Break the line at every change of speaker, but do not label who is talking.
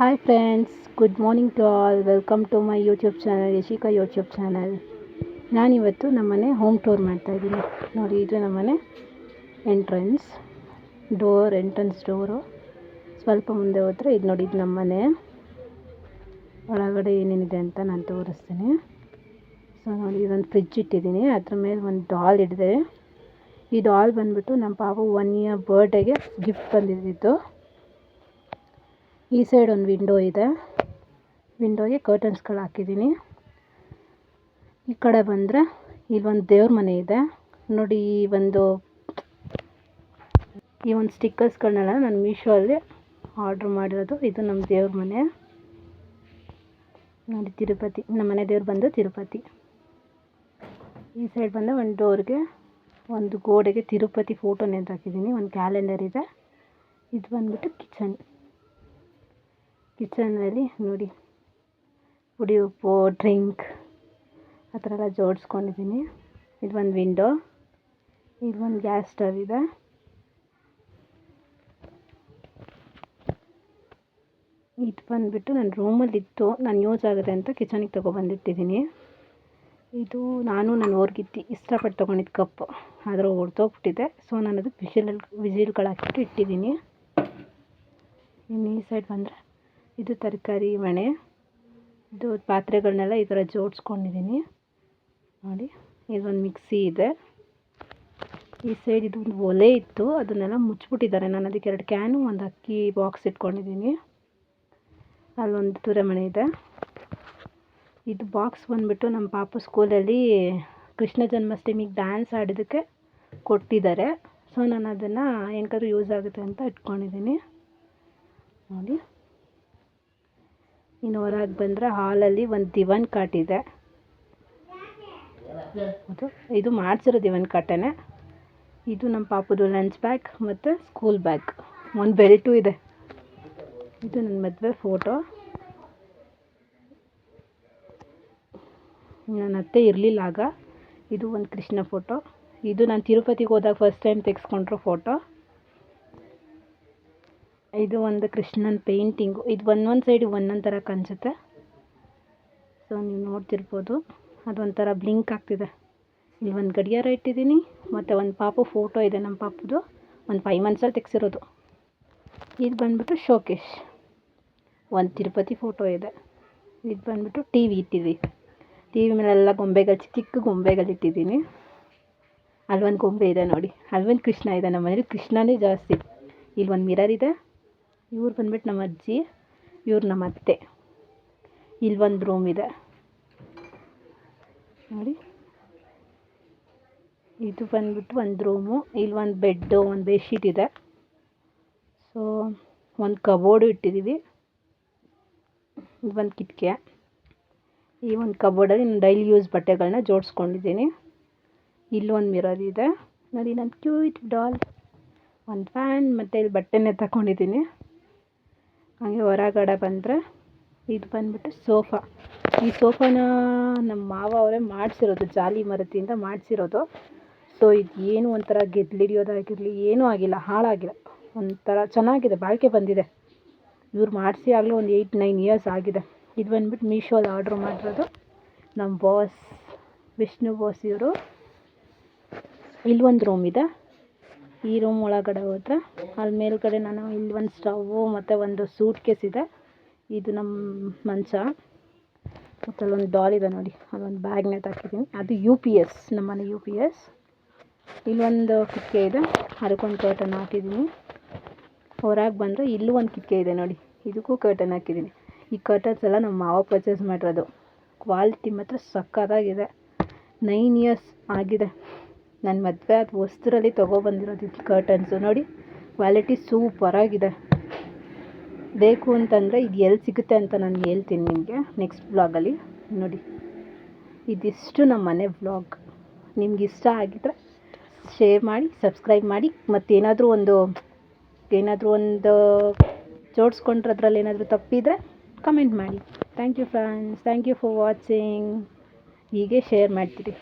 Hi friends, good morning to all. Welcome to my YouTube channel, Yashika YouTube channel. ನಾನಿವತ್ತು ನಮ್ಮನೆ home tour ಮಾಡ್ತಾಯಿದ್ದೀನಿ. ನೋಡಿ, ಇದು ನಮ್ಮನೆ ಎಂಟ್ರೆನ್ಸ್ ಡೋರು. ಸ್ವಲ್ಪ ಮುಂದೆ ಹೋದರೆ ಇದು ನೋಡಿ, ಇದು ನಮ್ಮನೆ ಒಳಗಡೆ ಏನೇನಿದೆ ಅಂತ ನಾನು ತೋರಿಸ್ತೀನಿ. ಸೊ ನೋಡಿ, ಇದೊಂದು ಫ್ರಿಡ್ಜ್ ಇಟ್ಟಿದ್ದೀನಿ, ಅದ್ರ ಮೇಲೆ ಒಂದು ಡಾಲ್ ಇಟ್ಟಿದೆ. ಈ ಡಾಲ್ ಬಂದುಬಿಟ್ಟು ನಮ್ಮ ಪಾಪು 1 year ಬರ್ಡೇಗೆ ಗಿಫ್ಟ್ ಬಂದಿದ್ದಿತ್ತು. ಈ ಸೈಡ್ ಒಂದು ವಿಂಡೋ ಇದೆ, ವಿಂಡೋಗೆ ಕರ್ಟನ್ಸ್ಗಳು ಹಾಕಿದ್ದೀನಿ. ಈ ಕಡೆ ಬಂದರೆ ಇಲ್ಲೊಂದು ದೇವ್ರ ಮನೆ ಇದೆ ನೋಡಿ. ಈ ಒಂದು ಸ್ಟಿಕ್ಕರ್ಸ್ಗಳನ್ನೆಲ್ಲ ನಾನು ಮೀಶೋಲ್ಲಿ ಆರ್ಡ್ರ್ ಮಾಡಿರೋದು. ಇದು ನಮ್ಮ ದೇವ್ರ ಮನೆ ನೋಡಿ, ತಿರುಪತಿ. ನಮ್ಮ ಮನೆ ದೇವ್ರು ಬಂದು ತಿರುಪತಿ. ಈ ಸೈಡ್ ಬಂದು ಒಂದು ಡೋರ್ಗೆ, ಒಂದು ಗೋಡೆಗೆ ತಿರುಪತಿ ಫೋಟೋ ಹಾಕಿದ್ದೀನಿ. ಒಂದು ಕ್ಯಾಲೆಂಡರ್ ಇದೆ. ಇದು ಬಂದುಬಿಟ್ಟು ಕಿಚನಲ್ಲಿ ನೋಡಿ, ಪುಡಿ ಉಪ್ಪು, ಡ್ರಿಂಕ್ ಆ ಥರ ಎಲ್ಲ ಜೋಡಿಸ್ಕೊಂಡಿದ್ದೀನಿ. ಇದು ಒಂದು ವಿಂಡೋ, ಇದು ಒಂದು ಗ್ಯಾಸ್ ಸ್ಟವ್ ಇದೆ. ಇದು ಬಂದುಬಿಟ್ಟು ನನ್ನ ರೂಮಲ್ಲಿತ್ತು, ನಾನು ಯೂಸ್ ಆಗುತ್ತೆ ಅಂತ ಕಿಚನಿಗೆ ತೊಗೊಬಂದಿಟ್ಟಿದ್ದೀನಿ. ಇದು ನಾನು ನನ್ನ ಓರ್ಗಿತ್ತಿ ಇಷ್ಟಪಟ್ಟು ತೊಗೊಂಡಿದ್ದು ಕಪ್ಪು, ಆದರೆ ಹೊಡೆದೋಗ್ಬಿಟ್ಟಿದೆ. ಸೊ ನಾನು ಅದು ವಿಸಿಲ್ಗಳು ಹಾಕಿಬಿಟ್ಟು ಇಟ್ಟಿದ್ದೀನಿ. ಇನ್ನು ಈ ಸೈಡ್ ಬಂದರೆ ಇದು ತರಕಾರಿ ಮಣೆ. ಇದು ಪಾತ್ರೆಗಳನ್ನೆಲ್ಲ ಈ ಥರ ಜೋಡಿಸ್ಕೊಂಡಿದ್ದೀನಿ ನೋಡಿ. ಇದೊಂದು ಮಿಕ್ಸಿ ಇದೆ. ಈ ಸೈಡ್ ಇದೊಂದು ಒಲೆ ಇತ್ತು, ಅದನ್ನೆಲ್ಲ ಮುಚ್ಚಿಬಿಟ್ಟಿದ್ದಾರೆ. ನಾನು ಅದಕ್ಕೆ 2 ಕ್ಯಾನು, ಒಂದು ಅಕ್ಕಿ ಬಾಕ್ಸ್ ಇಟ್ಕೊಂಡಿದ್ದೀನಿ. ಅಲ್ಲೊಂದು ತುರೆಮಣೆ ಇದೆ. ಇದು ಬಾಕ್ಸ್ ಬಂದುಬಿಟ್ಟು ನಮ್ಮ ಪಾಪು ಸ್ಕೂಲಲ್ಲಿ ಕೃಷ್ಣ ಜನ್ಮಾಷ್ಟಮಿಗೆ ಡ್ಯಾನ್ಸ್ ಆಡೋದಕ್ಕೆ ಕೊಟ್ಟಿದ್ದಾರೆ. ಸೊ ನಾನು ಅದನ್ನು ಏನಕ್ಕಾದ್ರೂ ಯೂಸ್ ಆಗುತ್ತೆ ಅಂತ ಇಟ್ಕೊಂಡಿದ್ದೀನಿ ನೋಡಿ. ಇನ್ನು ಹೊರಗೆ ಬಂದರೆ ಹಾಲಲ್ಲಿ ಒಂದು ದಿವಾನ್ ಕಾಟ್ ಇದೆ. ಇದು ಮಾಡಿಸಿರೋ ದಿವಾನ್ ಕಾಟನೇ. ಇದು ನಮ್ಮ ಪಾಪುದು ಲಂಚ್ ಬ್ಯಾಗ್ ಮತ್ತು ಸ್ಕೂಲ್ ಬ್ಯಾಗ್, ಒಂದು ಬೆಲ್ಟು ಇದೆ. ಇದು ನನ್ನ ಮದುವೆ ಫೋಟೋ. ನನ್ನ ಅತ್ತೆ ಇರಲಿಲ್ಲ ಆಗ. ಇದು ಒಂದು ಕೃಷ್ಣ ಫೋಟೋ. ಇದು ನಾನು ತಿರುಪತಿಗೆ ಹೋದಾಗ ಫಸ್ಟ್ ಟೈಮ್ ತೆಗೆಸ್ಕೊಂಡ್ರೋ ಫೋಟೋ. ಇದು ಒಂದು ಕೃಷ್ಣನ ಪೇಂಟಿಂಗು. ಇದು ಒಂದೊಂದು ಸೈಡ್ ಒಂದೊಂದು ಥರ ಕಾಣಿಸುತ್ತೆ. ಸೊ ನೀವು ನೋಡ್ತಿರ್ಬೋದು, ಅದೊಂಥರ ಬ್ಲಿಂಕ್ ಆಗ್ತಿದೆ. ಇಲ್ಲಿ ಒಂದು ಗಡಿಯಾರ ಇಟ್ಟಿದ್ದೀನಿ, ಮತ್ತು ಒಂದು ಪಾಪು ಫೋಟೋ ಇದೆ, ನಮ್ಮ ಪಾಪುದು. ಒಂದು 5 monthsಲ್ಲಿ ತೆಗೆಸಿರೋದು. ಇದು ಬಂದುಬಿಟ್ಟು ಶೋಕೇಶ್, ಒಂದು ತಿರುಪತಿ ಫೋಟೋ ಇದೆ. ಇದು ಬಂದುಬಿಟ್ಟು ಟಿ ವಿ ಇಟ್ಟಿದ್ವಿ. ಟಿ ವಿ ಮೇಲೆಲ್ಲ ಗೊಂಬೆಗಳು, ಚಿಕ್ಕ ಗೊಂಬೆಗಳು ಇಟ್ಟಿದ್ದೀನಿ. ಅಲ್ಲೊಂದು ಗೊಂಬೆ ಇದೆ ನೋಡಿ, ಅಲ್ಲೊಂದು ಕೃಷ್ಣ ಇದೆ. ನಮ್ಮ ಮನೇಲಿ ಕೃಷ್ಣನೇ ಜಾಸ್ತಿ. ಇಲ್ಲೊಂದು ಮಿರರ್ ಇದೆ. ಇವ್ರು ಬಂದುಬಿಟ್ಟು ನಮ್ಮ ಅಜ್ಜಿ, ಇವ್ರು ನಮ್ಮ ಅತ್ತೆ. ಇಲ್ಲೊಂದು ರೂಮ್ ಇದೆ ನೋಡಿ. ಇದು ಬಂದುಬಿಟ್ಟು ಒಂದು ರೂಮು. ಇಲ್ಲೊಂದು ಬೆಡ್ಡು, ಒಂದು ಬೆಡ್ಶೀಟ್ ಇದೆ. ಸೊ ಒಂದು ಕಬೋರ್ಡು ಇಟ್ಟಿದ್ದೀವಿ. ಒಂದು ಕಿಟಕಿ. ಈ ಒಂದು ಕಬೋರ್ಡಲ್ಲಿ ನಾನು ಡೈಲಿ ಯೂಸ್ ಬಟ್ಟೆಗಳನ್ನ ಜೋಡಿಸ್ಕೊಂಡಿದ್ದೀನಿ. ಇಲ್ಲೊಂದು ಮಿರರ್ ಇದೆ ನೋಡಿ, ನನ್ನ ಕ್ಯೂಟ್ ಡಾಲ್. ಒಂದು ಫ್ಯಾನ್, ಮತ್ತು ಇಲ್ಲಿ ಬಟ್ಟೆನೇ ತಗೊಂಡಿದ್ದೀನಿ. ಹಾಗೆ ಹೊರಗಡೆ ಬಂದರೆ ಇದು ಬಂದುಬಿಟ್ಟು ಸೋಫಾ. ಈ ಸೋಫಾನ ನಮ್ಮ ಮಾವ ಅವರೇ ಮಾಡಿಸಿರೋದು, ಜಾಲಿ ಮರದಿಂದ ಮಾಡಿಸಿರೋದು. ಸೊ ಇದು ಏನು ಒಂಥರ ಗೆದ್ಲಿಡಿಯೋದಾಗಿರಲಿ ಏನೂ ಆಗಿಲ್ಲ, ಹಾಳಾಗಿಲ್ಲ. ಒಂಥರ ಚೆನ್ನಾಗಿದೆ, ಬಾಳಿಕೆ ಬಂದಿದೆ. ಇವ್ರು ಮಾಡಿಸಿ ಆಗಲೂ ಒಂದು 8-9 years ಆಗಿದೆ. ಇದು ಬಂದುಬಿಟ್ಟು ಮೀಶೋಲ್ಲಿ ಆರ್ಡ್ರ್ ಮಾಡಿರೋದು. ನಮ್ಮ ಬಾಸ್ ವಿಷ್ಣು ಬಾಸ್ ಇವರು. ಇಲ್ಲೊಂದು ರೂಮ್ ಇದೆ. ಈ ರೂಮ್ ಒಳಗಡೆ ಹೋದರೆ ಅಲ್ಲಿ ಮೇಲ್ಗಡೆ ನಾನು ಇಲ್ಲಿ ಒಂದು ಸ್ಟವ್ವು ಮತ್ತು ಒಂದು ಸೂಟ್ ಕೇಸ್ ಇದೆ. ಇದು ನಮ್ಮ ಮಂಚ, ಮತ್ತು ಅಲ್ಲೊಂದು ಡಾಲ್ ಇದೆ ನೋಡಿ, ಅದೊಂದು ಬ್ಯಾಗ್ನೆಟ್ ಹಾಕಿದ್ದೀನಿ. ಅದು UPS, ನಮ್ಮನೆ UPS. ಇಲ್ಲೊಂದು ಕಿಟಕಿ ಇದೆ, ಅದಕ್ಕೊಂದು ಕರ್ಟನ್ ಹಾಕಿದ್ದೀನಿ. ಹೊರಗೆ ಬಂದರೆ ಇಲ್ಲೂ ಒಂದು ಕಿಟಕಿ ಇದೆ ನೋಡಿ, ಇದಕ್ಕೂ ಕರ್ಟನ್ ಹಾಕಿದ್ದೀನಿ. ಈ ಕರ್ಟನ್ಸ್ ಎಲ್ಲ ನಮ್ಮ ಮಾವ ಪರ್ಚೇಸ್ ಮಾಡಿರೋದು. ಕ್ವಾಲಿಟಿ ಮಾತ್ರ ಸಕ್ಕತ್ತಾಗಿದೆ. 9 years ಆಗಿದೆ. ನನ್ನ ಮದುವೆ ಅದು ಹೊಸದ್ರಲ್ಲಿ ತೊಗೊಬಂದಿರೋದು ಇದು ಕರ್ಟನ್ಸು ನೋಡಿ. ಕ್ವಾಲಿಟಿ ಸೂಪರಾಗಿದೆ. ಬೇಕು ಅಂತಂದರೆ ಇದು ಎಲ್ಲಿ ಸಿಗುತ್ತೆ ಅಂತ ನಾನು ಹೇಳ್ತೀನಿ ನಿಮಗೆ ನೆಕ್ಸ್ಟ್ ವ್ಲಾಗಲ್ಲಿ ನೋಡಿ. ಇದಿಷ್ಟು ನಮ್ಮ ಮನೆ ವ್ಲಾಗ್. ನಿಮ್ಗೆ ಇಷ್ಟ ಆಗಿದ್ರೆ ಶೇರ್ ಮಾಡಿ, ಸಬ್ಸ್ಕ್ರೈಬ್ ಮಾಡಿ. ಮತ್ತು ಏನಾದರೂ ಒಂದು ಜೋಡಿಸ್ಕೊಂಡ್ರೆ ಅದರಲ್ಲಿ ಏನಾದರೂ ತಪ್ಪಿದರೆ ಕಮೆಂಟ್ ಮಾಡಿ. Thank you friends, thank you for watching. ಹೀಗೆ ಶೇರ್ ಮಾಡ್ತೀರಿ.